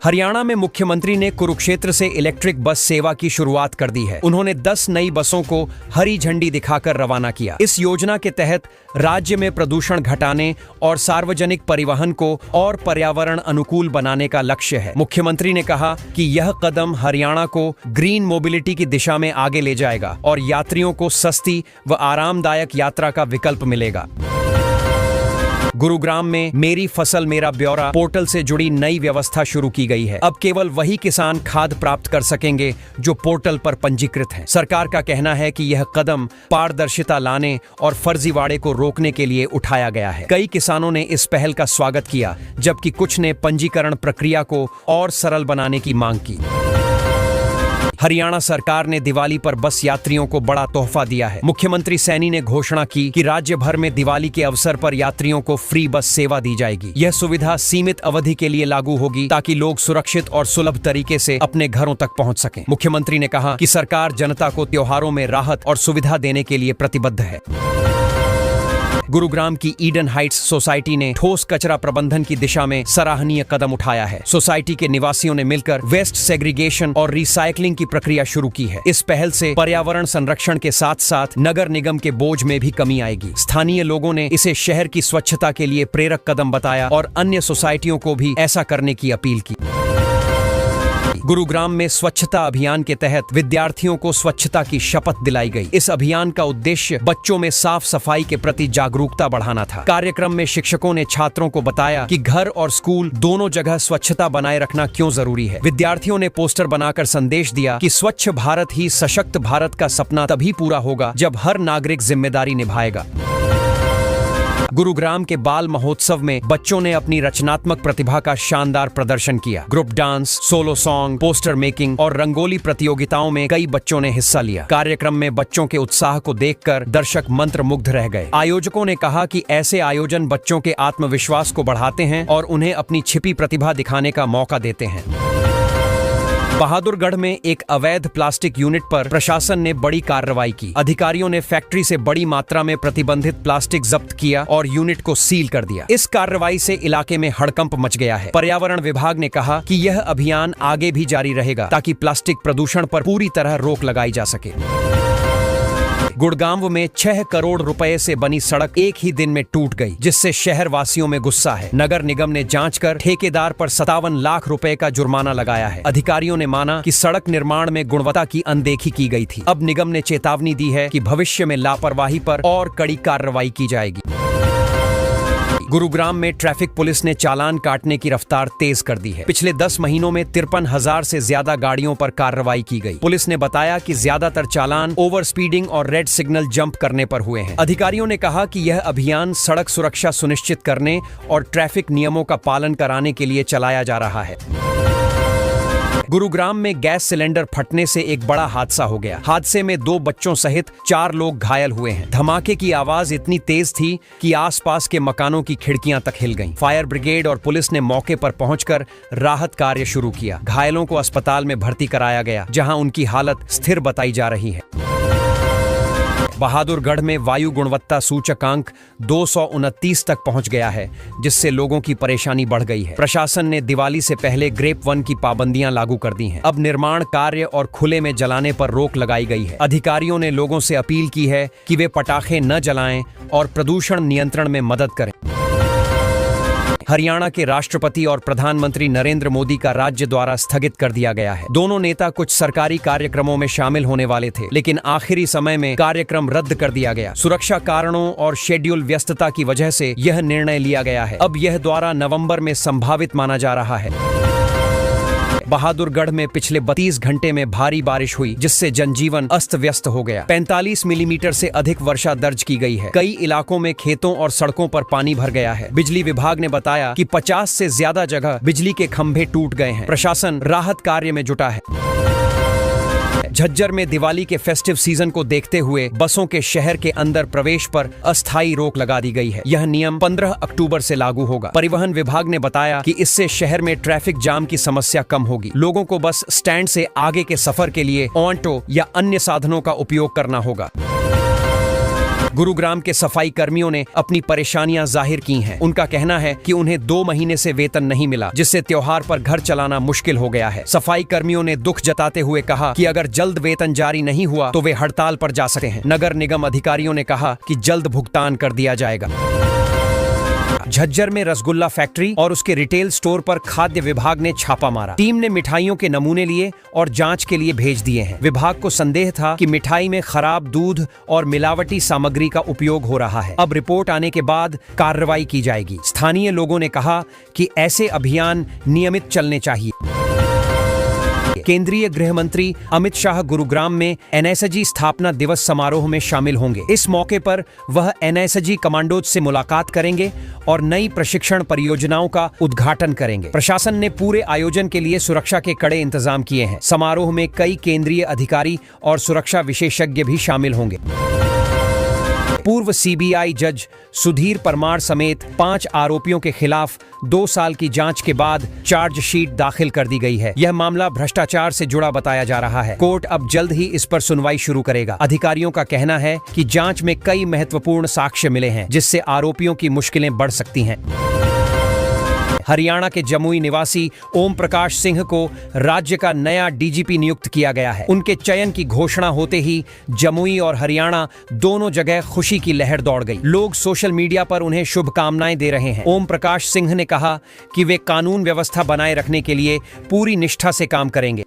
हरियाणा में मुख्यमंत्री ने कुरुक्षेत्र से इलेक्ट्रिक बस सेवा की शुरुआत कर दी है। उन्होंने 10 नई बसों को हरी झंडी दिखाकर रवाना किया। इस योजना के तहत राज्य में प्रदूषण घटाने और सार्वजनिक परिवहन को और पर्यावरण अनुकूल बनाने का लक्ष्य है। मुख्यमंत्री ने कहा कि यह कदम हरियाणा को ग्रीन मोबिलिटी की दिशा में आगे ले जाएगा और यात्रियों को सस्ती व आरामदायक यात्रा का विकल्प मिलेगा। गुरुग्राम में मेरी फसल मेरा ब्यौरा पोर्टल से जुड़ी नई व्यवस्था शुरू की गई है। अब केवल वही किसान खाद प्राप्त कर सकेंगे जो पोर्टल पर पंजीकृत हैं। सरकार का कहना है कि यह कदम पारदर्शिता लाने और फर्जीवाड़े को रोकने के लिए उठाया गया है। कई किसानों ने इस पहल का स्वागत किया, जबकि कुछ ने पंजीकरण प्रक्रिया को और सरल बनाने की मांग की। हरियाणा सरकार ने दिवाली पर बस यात्रियों को बड़ा तोहफा दिया है। मुख्यमंत्री सैनी ने घोषणा की कि राज्य भर में दिवाली के अवसर पर यात्रियों को फ्री बस सेवा दी जाएगी। यह सुविधा सीमित अवधि के लिए लागू होगी ताकि लोग सुरक्षित और सुलभ तरीके से अपने घरों तक पहुंच सकें। मुख्यमंत्री ने कहा कि सरकार जनता को त्योहारों में राहत और सुविधा देने के लिए प्रतिबद्ध है। गुरुग्राम की ईडन हाइट्स सोसाइटी ने ठोस कचरा प्रबंधन की दिशा में सराहनीय कदम उठाया है। सोसाइटी के निवासियों ने मिलकर वेस्ट सेग्रीगेशन और रिसाइकलिंग की प्रक्रिया शुरू की है। इस पहल से पर्यावरण संरक्षण के साथ साथ नगर निगम के बोझ में भी कमी आएगी। स्थानीय लोगों ने इसे शहर की स्वच्छता के लिए प्रेरक कदम बताया और अन्य सोसाइटियों को भी ऐसा करने की अपील की। गुरुग्राम में स्वच्छता अभियान के तहत विद्यार्थियों को स्वच्छता की शपथ दिलाई गई। इस अभियान का उद्देश्य बच्चों में साफ सफाई के प्रति जागरूकता बढ़ाना था। कार्यक्रम में शिक्षकों ने छात्रों को बताया कि घर और स्कूल दोनों जगह स्वच्छता बनाए रखना क्यों जरूरी है। विद्यार्थियों ने पोस्टर बनाकर संदेश दिया कि स्वच्छ भारत ही सशक्त भारत का सपना तभी पूरा होगा जब हर नागरिक जिम्मेदारी निभाएगा। गुरुग्राम के बाल महोत्सव में बच्चों ने अपनी रचनात्मक प्रतिभा का शानदार प्रदर्शन किया। Group dance, solo song, poster making और रंगोली प्रतियोगिताओं में कई बच्चों ने हिस्सा लिया। कार्यक्रम में बच्चों के उत्साह को देखकर दर्शक मंत्रमुग्ध रह गए। आयोजकों ने कहा कि ऐसे आयोजन बच्चों के आत्मविश्वास को बढ़ाते हैं और उन्हें अपनी छिपी प्रतिभा दिखाने का मौका देते हैं। बहादुरगढ़ में एक अवैध प्लास्टिक यूनिट पर प्रशासन ने बड़ी कार्रवाई की। अधिकारियों ने फैक्ट्री से बड़ी मात्रा में प्रतिबंधित प्लास्टिक जब्त किया और यूनिट को सील कर दिया। इस कार्रवाई से इलाके में हड़कंप मच गया है। पर्यावरण विभाग ने कहा कि यह अभियान आगे भी जारी रहेगा ताकि प्लास्टिक प्रदूषण पर पूरी तरह रोक लगाई जा सके। गुड़गांव में 6 करोड़ रुपए से बनी सड़क एक ही दिन में टूट गई, जिससे शहर वासियों में गुस्सा है। नगर निगम ने जांच कर ठेकेदार पर 57 लाख रुपए का जुर्माना लगाया है। अधिकारियों ने माना कि सड़क निर्माण में गुणवत्ता की अनदेखी की गई थी। अब निगम ने चेतावनी दी है कि भविष्य में लापरवाही पर और कड़ी कार्रवाई की जाएगी। गुरुग्राम में ट्रैफिक पुलिस ने चालान काटने की रफ्तार तेज कर दी है। पिछले 10 महीनों में 53,000 से ज्यादा गाड़ियों पर कार्रवाई की गई। पुलिस ने बताया कि ज्यादातर चालान ओवर स्पीडिंग और रेड सिग्नल जंप करने पर हुए हैं। अधिकारियों ने कहा कि यह अभियान सड़क सुरक्षा सुनिश्चित करने और ट्रैफिक नियमों का पालन कराने के लिए चलाया जा रहा है। गुरुग्राम में गैस सिलेंडर फटने से एक बड़ा हादसा हो गया। हादसे में 2 बच्चों सहित 4 लोग घायल हुए हैं। धमाके की आवाज इतनी तेज थी कि आसपास के मकानों की खिड़कियां तक हिल गईं। फायर ब्रिगेड और पुलिस ने मौके पर पहुंचकर राहत कार्य शुरू किया। घायलों को अस्पताल में भर्ती कराया गया, जहां उनकी हालत स्थिर बताई जा रही है। बहादुरगढ़ में वायु गुणवत्ता सूचकांक 229 तक पहुंच गया है, जिससे लोगों की परेशानी बढ़ गई है। प्रशासन ने दिवाली से पहले ग्रेप वन की पाबंदियां लागू कर दी हैं। अब निर्माण कार्य और खुले में जलाने पर रोक लगाई गई है। अधिकारियों ने लोगों से अपील की है कि वे पटाखे न जलाएं और प्रदूषण नियंत्रण में मदद करें। हरियाणा के राष्ट्रपति और प्रधानमंत्री नरेंद्र मोदी का राज्य द्वारा स्थगित कर दिया गया है। दोनों नेता कुछ सरकारी कार्यक्रमों में शामिल होने वाले थे, लेकिन आखिरी समय में कार्यक्रम रद्द कर दिया गया। सुरक्षा कारणों और शेड्यूल व्यस्तता की वजह से यह निर्णय लिया गया है। अब यह दौरा नवंबर में संभावित माना जा रहा है। बहादुरगढ़ में पिछले 32 घंटे में भारी बारिश हुई, जिससे जनजीवन अस्त व्यस्त हो गया। 45 मिलीमीटर से अधिक वर्षा दर्ज की गई है। कई इलाकों में खेतों और सड़कों पर पानी भर गया है। बिजली विभाग ने बताया कि 50 से ज्यादा जगह बिजली के खंभे टूट गए हैं। प्रशासन राहत कार्य में जुटा है। झज्जर में दिवाली के फेस्टिव सीजन को देखते हुए बसों के शहर के अंदर प्रवेश पर अस्थायी रोक लगा दी गई है। यह नियम 15 अक्टूबर से लागू होगा। परिवहन विभाग ने बताया कि इससे शहर में ट्रैफिक जाम की समस्या कम होगी। लोगों को बस स्टैंड से आगे के सफर के लिए ऑटो या अन्य साधनों का उपयोग करना होगा। गुरुग्राम के सफाई कर्मियों ने अपनी परेशानियां जाहिर की हैं। उनका कहना है कि उन्हें 2 महीने से वेतन नहीं मिला, जिससे त्योहार पर घर चलाना मुश्किल हो गया है। सफाई कर्मियों ने दुख जताते हुए कहा कि अगर जल्द वेतन जारी नहीं हुआ तो वे हड़ताल पर जा सकते हैं। नगर निगम अधिकारियों ने कहा कि जल्द भुगतान कर दिया जाएगा। झज्जर में रसगुल्ला फैक्ट्री और उसके रिटेल स्टोर पर खाद्य विभाग ने छापा मारा। टीम ने मिठाइयों के नमूने लिए और जांच के लिए भेज दिए हैं। विभाग को संदेह था कि मिठाई में खराब दूध और मिलावटी सामग्री का उपयोग हो रहा है। अब रिपोर्ट आने के बाद कार्रवाई की जाएगी। स्थानीय लोगों ने कहा कि ऐसे अभियान नियमित चलने चाहिए। केंद्रीय गृह मंत्री अमित शाह गुरुग्राम में एनएसजी स्थापना दिवस समारोह में शामिल होंगे। इस मौके पर वह एनएसजी कमांडोज से मुलाकात करेंगे और नई प्रशिक्षण परियोजनाओं का उद्घाटन करेंगे। प्रशासन ने पूरे आयोजन के लिए सुरक्षा के कड़े इंतजाम किए हैं। समारोह में कई केंद्रीय अधिकारी और सुरक्षा विशेषज्ञ भी शामिल होंगे। पूर्व सीबीआई जज सुधीर परमार समेत 5 आरोपियों के खिलाफ 2 साल की जांच के बाद चार्जशीट दाखिल कर दी गई है। यह मामला भ्रष्टाचार से जुड़ा बताया जा रहा है। कोर्ट अब जल्द ही इस पर सुनवाई शुरू करेगा। अधिकारियों का कहना है कि जांच में कई महत्वपूर्ण साक्ष्य मिले हैं, जिससे आरोपियों की मुश्किलें बढ़ सकती हैं। हरियाणा के जमुई निवासी ओम प्रकाश सिंह को राज्य का नया डीजीपी नियुक्त किया गया है। उनके चयन की घोषणा होते ही जमुई और हरियाणा दोनों जगह खुशी की लहर दौड़ गई। लोग सोशल मीडिया पर उन्हें शुभकामनाएं दे रहे हैं। ओम प्रकाश सिंह ने कहा कि वे कानून व्यवस्था बनाए रखने के लिए पूरी निष्ठा से काम करेंगे।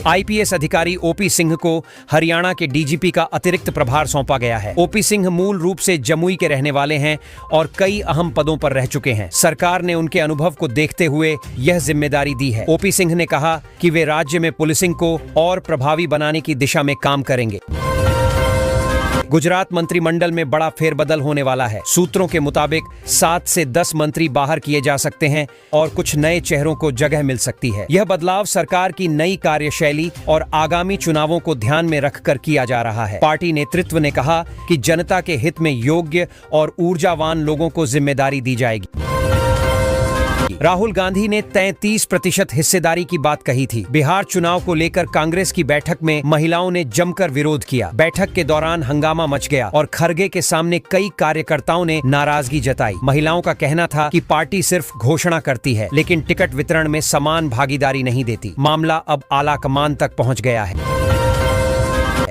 आईपीएस अधिकारी ओपी सिंह को हरियाणा के डीजीपी का अतिरिक्त प्रभार सौंपा गया है। ओपी सिंह मूल रूप से जमुई के रहने वाले हैं और कई अहम पदों पर रह चुके हैं। सरकार ने उनके अनुभव को देखते हुए यह जिम्मेदारी दी है। ओपी सिंह ने कहा कि वे राज्य में पुलिसिंग को और प्रभावी बनाने की दिशा में काम करेंगे। गुजरात मंत्रिमंडल में बड़ा फेरबदल होने वाला है। सूत्रों के मुताबिक 7 से 10 मंत्री बाहर किए जा सकते हैं और कुछ नए चेहरों को जगह मिल सकती है। यह बदलाव सरकार की नई कार्यशैली और आगामी चुनावों को ध्यान में रखकर किया जा रहा है। पार्टी नेतृत्व ने कहा कि जनता के हित में योग्य और ऊर्जावान लोगों को जिम्मेदारी दी जाएगी। राहुल गांधी ने 33% हिस्सेदारी की बात कही थी। बिहार चुनाव को लेकर कांग्रेस की बैठक में महिलाओं ने जमकर विरोध किया। बैठक के दौरान हंगामा मच गया और खरगे के सामने कई कार्यकर्ताओं ने नाराजगी जताई। महिलाओं का कहना था कि पार्टी सिर्फ घोषणा करती है, लेकिन टिकट वितरण में समान भागीदारी नहीं देती। मामला अब आला कमान तक पहुंच गया है।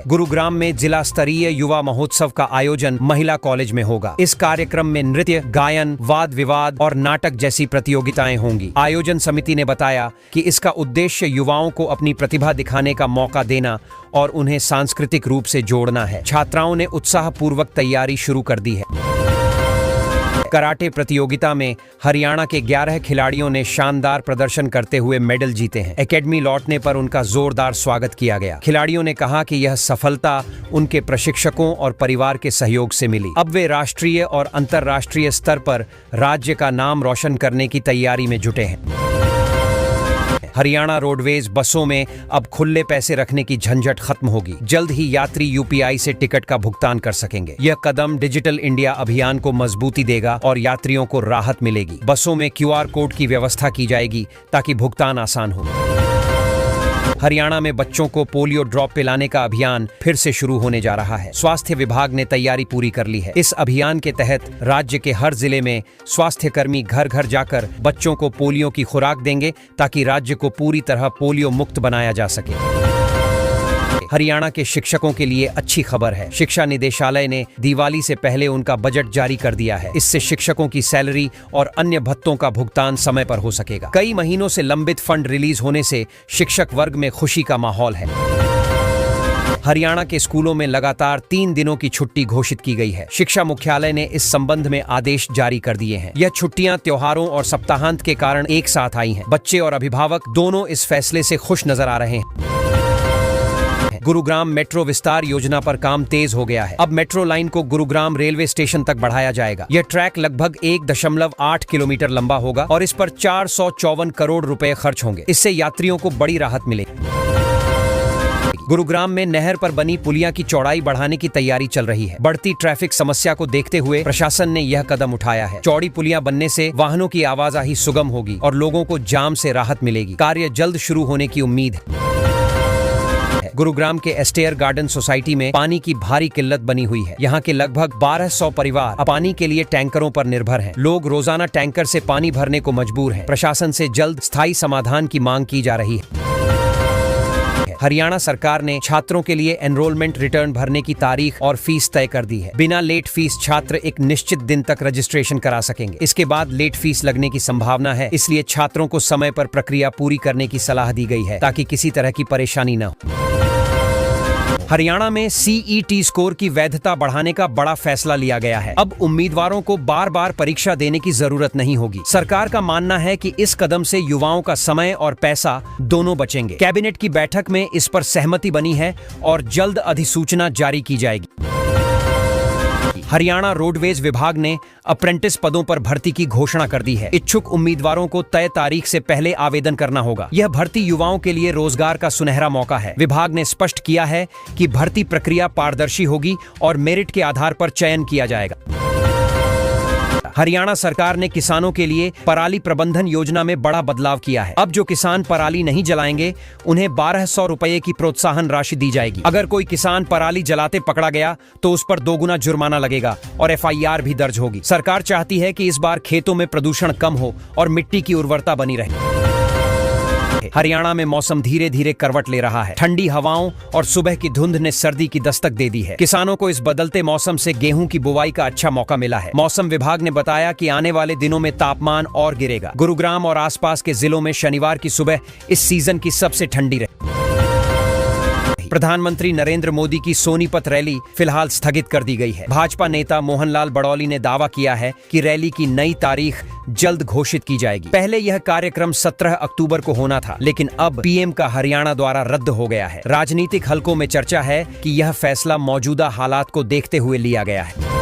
गुरुग्राम में जिला स्तरीय युवा महोत्सव का आयोजन महिला कॉलेज में होगा। इस कार्यक्रम में नृत्य, गायन, वाद विवाद और नाटक जैसी प्रतियोगिताएं होंगी। आयोजन समिति ने बताया कि इसका उद्देश्य युवाओं को अपनी प्रतिभा दिखाने का मौका देना और उन्हें सांस्कृतिक रूप से जोड़ना है। छात्राओं ने उत्साहपूर्वक तैयारी शुरू कर दी है। कराटे प्रतियोगिता में हरियाणा के 11 खिलाड़ियों ने शानदार प्रदर्शन करते हुए मेडल जीते हैं। एकेडमी लौटने पर उनका जोरदार स्वागत किया गया। खिलाड़ियों ने कहा कि यह सफलता उनके प्रशिक्षकों और परिवार के सहयोग से मिली। अब वे राष्ट्रीय और अंतर्राष्ट्रीय स्तर पर राज्य का नाम रोशन करने की तैयारी में जुटे हैं। हरियाणा रोडवेज बसों में अब खुले पैसे रखने की झंझट खत्म होगी। जल्द ही यात्री यूपीआई से टिकट का भुगतान कर सकेंगे। यह कदम डिजिटल इंडिया अभियान को मजबूती देगा और यात्रियों को राहत मिलेगी। बसों में QR कोड की व्यवस्था की जाएगी ताकि भुगतान आसान हो। हरियाणा में बच्चों को पोलियो ड्रॉप पिलाने का अभियान फिर से शुरू होने जा रहा है। स्वास्थ्य विभाग ने तैयारी पूरी कर ली है। इस अभियान के तहत राज्य के हर जिले में स्वास्थ्य कर्मी घर घर जाकर बच्चों को पोलियो की खुराक देंगे ताकि राज्य को पूरी तरह पोलियो मुक्त बनाया जा सके। हरियाणा के शिक्षकों के लिए अच्छी खबर है। शिक्षा निदेशालय ने दिवाली से पहले उनका बजट जारी कर दिया है। इससे शिक्षकों की सैलरी और अन्य भत्तों का भुगतान समय पर हो सकेगा। कई महीनों से लंबित फंड रिलीज होने से शिक्षक वर्ग में खुशी का माहौल है। हरियाणा के स्कूलों में लगातार 3 दिनों की छुट्टी घोषित की गई है। शिक्षा मुख्यालय ने इस संबंध में आदेश जारी कर दिए हैं। यह छुट्टियां त्योहारों और सप्ताहांत के कारण एक साथ आई हैं। बच्चे और अभिभावक दोनों इस फैसले से खुश नजर आ रहे हैं। गुरुग्राम मेट्रो विस्तार योजना पर काम तेज हो गया है। अब मेट्रो लाइन को गुरुग्राम रेलवे स्टेशन तक बढ़ाया जाएगा। यह ट्रैक लगभग 1.8 किलोमीटर लंबा होगा और इस पर 454 करोड़ रुपए खर्च होंगे। इससे यात्रियों को बड़ी राहत मिलेगी। गुरुग्राम में नहर पर बनी पुलिया की चौड़ाई बढ़ाने की तैयारी चल रही है। बढ़ती ट्रैफिक समस्या को देखते हुए प्रशासन ने यह कदम उठाया है। चौड़ी पुलिया बनने से वाहनों की आवाजाही सुगम होगी और लोगों को जाम से राहत मिलेगी। कार्य जल्द शुरू होने की उम्मीद है। गुरुग्राम के एस्टेयर गार्डन सोसाइटी में पानी की भारी किल्लत बनी हुई है। यहाँ के लगभग 1200 परिवार पानी के लिए टैंकरों पर निर्भर हैं। लोग रोजाना टैंकर से पानी भरने को मजबूर हैं। प्रशासन से जल्द स्थायी समाधान की मांग की जा रही है। हरियाणा सरकार ने छात्रों के लिए एनरोलमेंट रिटर्न भरने की तारीख और फीस तय कर दी है। बिना लेट फीस छात्र एक निश्चित दिन तक रजिस्ट्रेशन करा सकेंगे। इसके बाद लेट फीस लगने की संभावना है, इसलिए छात्रों को समय पर प्रक्रिया पूरी करने की सलाह दी गई है ताकि किसी तरह की परेशानी न हो। हरियाणा में CET स्कोर की वैधता बढ़ाने का बड़ा फैसला लिया गया है। अब उम्मीदवारों को बार बार परीक्षा देने की जरूरत नहीं होगी। सरकार का मानना है कि इस कदम से युवाओं का समय और पैसा दोनों बचेंगे। कैबिनेट की बैठक में इस पर सहमति बनी है और जल्द अधिसूचना जारी की जाएगी। हरियाणा रोडवेज विभाग ने अप्रेंटिस पदों पर भर्ती की घोषणा कर दी है। इच्छुक उम्मीदवारों को तय तारीख से पहले आवेदन करना होगा। यह भर्ती युवाओं के लिए रोजगार का सुनहरा मौका है। विभाग ने स्पष्ट किया है कि भर्ती प्रक्रिया पारदर्शी होगी और मेरिट के आधार पर चयन किया जाएगा। हरियाणा सरकार ने किसानों के लिए पराली प्रबंधन योजना में बड़ा बदलाव किया है। अब जो किसान पराली नहीं जलाएंगे उन्हें 1200 रुपए की प्रोत्साहन राशि दी जाएगी। अगर कोई किसान पराली जलाते पकड़ा गया तो उस पर 2 गुना जुर्माना लगेगा और FIR भी दर्ज होगी। सरकार चाहती है कि इस बार खेतों में प्रदूषण कम हो और मिट्टी की उर्वरता बनी रहे। हरियाणा में मौसम धीरे धीरे करवट ले रहा है। ठंडी हवाओं और सुबह की धुंध ने सर्दी की दस्तक दे दी है। किसानों को इस बदलते मौसम से गेहूं की बुवाई का अच्छा मौका मिला है। मौसम विभाग ने बताया कि आने वाले दिनों में तापमान और गिरेगा। गुरुग्राम और आसपास के जिलों में शनिवार की सुबह इस सीजन की सबसे ठंडी रही। प्रधानमंत्री नरेंद्र मोदी की सोनीपत रैली फिलहाल स्थगित कर दी गई है। भाजपा नेता मोहनलाल बड़ौली ने दावा किया है कि रैली की नई तारीख जल्द घोषित की जाएगी। पहले यह कार्यक्रम 17 अक्टूबर को होना था, लेकिन अब PM का हरियाणा द्वारा रद्द हो गया है। राजनीतिक हलकों में चर्चा है कि यह फैसला मौजूदा हालात को देखते हुए लिया गया है।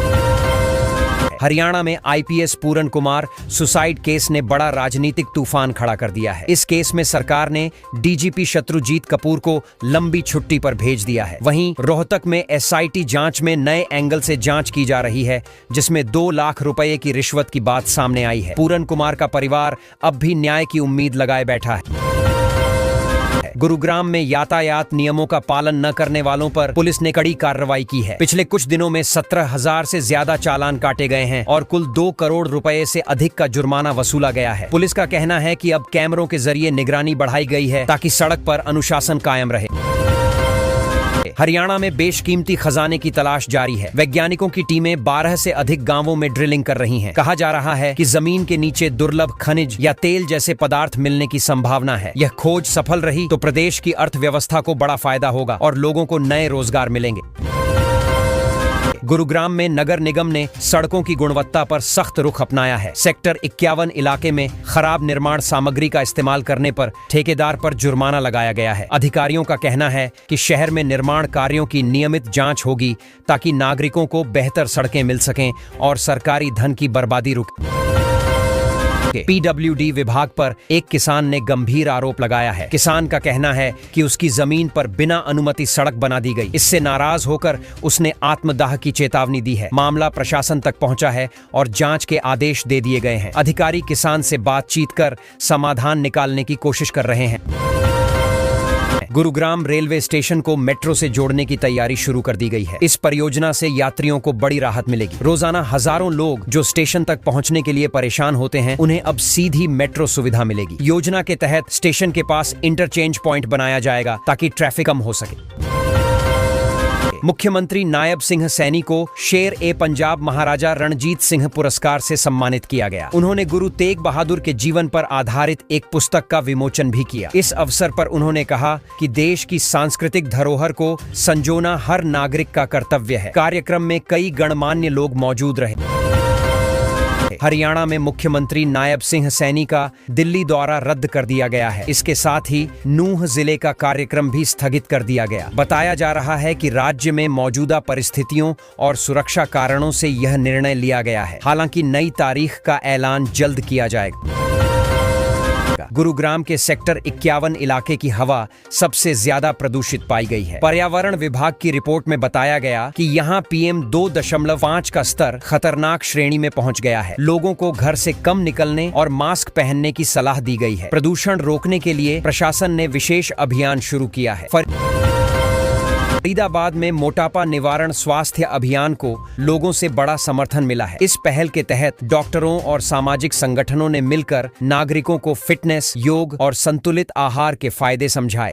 हरियाणा में IPS पूरन कुमार सुसाइड केस ने बड़ा राजनीतिक तूफान खड़ा कर दिया है। इस केस में सरकार ने DGP शत्रुजीत कपूर को लंबी छुट्टी पर भेज दिया है। वहीं रोहतक में SIT जांच में नए एंगल से जांच की जा रही है, जिसमें 2 लाख रुपए की रिश्वत की बात सामने आई है। पूरन कुमार का परिवार अब भी न्याय की उम्मीद लगाए बैठा है। गुरुग्राम में यातायात नियमों का पालन न करने वालों पर पुलिस ने कड़ी कार्रवाई की है। पिछले कुछ दिनों में 17,000 से ज्यादा चालान काटे गए हैं और कुल 2 करोड़ रुपए से अधिक का जुर्माना वसूला गया है। पुलिस का कहना है कि अब कैमरों के जरिए निगरानी बढ़ाई गई है ताकि सड़क पर अनुशासन कायम रहे। हरियाणा में बेशकीमती खजाने की तलाश जारी है। वैज्ञानिकों की टीमें 12 से अधिक गांवों में ड्रिलिंग कर रही हैं। कहा जा रहा है कि जमीन के नीचे दुर्लभ खनिज या तेल जैसे पदार्थ मिलने की संभावना है। यह खोज सफल रही तो प्रदेश की अर्थव्यवस्था को बड़ा फायदा होगा और लोगों को नए रोजगार मिलेंगे। गुरुग्राम में नगर निगम ने सड़कों की गुणवत्ता पर सख्त रुख अपनाया है। सेक्टर 51 इलाके में खराब निर्माण सामग्री का इस्तेमाल करने पर ठेकेदार पर जुर्माना लगाया गया है। अधिकारियों का कहना है कि शहर में निर्माण कार्यों की नियमित जांच होगी ताकि नागरिकों को बेहतर सड़कें मिल सकें और सरकारी धन की बर्बादी रुके। PWD विभाग पर एक किसान ने गंभीर आरोप लगाया है। किसान का कहना है कि उसकी जमीन पर बिना अनुमति सड़क बना दी गई। इससे नाराज होकर उसने आत्मदाह की चेतावनी दी है। मामला प्रशासन तक पहुंचा है और जांच के आदेश दे दिए गए हैं। अधिकारी किसान से बातचीत कर समाधान निकालने की कोशिश कर रहे हैं। गुरुग्राम रेलवे स्टेशन को मेट्रो से जोड़ने की तैयारी शुरू कर दी गई है। इस परियोजना से यात्रियों को बड़ी राहत मिलेगी। रोजाना हजारों लोग जो स्टेशन तक पहुंचने के लिए परेशान होते हैं, उन्हें अब सीधी मेट्रो सुविधा मिलेगी। योजना के तहत स्टेशन के पास इंटरचेंज पॉइंट बनाया जाएगा ताकि ट्रैफिक कम हो सके। मुख्यमंत्री नायब सिंह सैनी को शेर-ए-पंजाब महाराजा रणजीत सिंह पुरस्कार से सम्मानित किया गया। उन्होंने गुरु तेग बहादुर के जीवन पर आधारित एक पुस्तक का विमोचन भी किया। इस अवसर पर उन्होंने कहा कि देश की सांस्कृतिक धरोहर को संजोना हर नागरिक का कर्तव्य है। कार्यक्रम में कई गणमान्य लोग मौजूद रहे। हरियाणा में मुख्यमंत्री नायब सिंह सैनी का दिल्ली दौरा रद्द कर दिया गया है। इसके साथ ही नूंह जिले का कार्यक्रम भी स्थगित कर दिया गया। बताया जा रहा है कि राज्य में मौजूदा परिस्थितियों और सुरक्षा कारणों से यह निर्णय लिया गया है। हालांकि नई तारीख का ऐलान जल्द किया जाएगा। गुरुग्राम के सेक्टर 51 इलाके की हवा सबसे ज्यादा प्रदूषित पाई गई है। पर्यावरण विभाग की रिपोर्ट में बताया गया कि यहाँ PM 2.5 का स्तर खतरनाक श्रेणी में पहुँच गया है। लोगों को घर से कम निकलने और मास्क पहनने की सलाह दी गई है। प्रदूषण रोकने के लिए प्रशासन ने विशेष अभियान शुरू किया है। फरीदाबाद में मोटापा निवारण स्वास्थ्य अभियान को लोगों से बड़ा समर्थन मिला है। इस पहल के तहत डॉक्टरों और सामाजिक संगठनों ने मिलकर नागरिकों को फिटनेस, योग और संतुलित आहार के फायदे समझाए।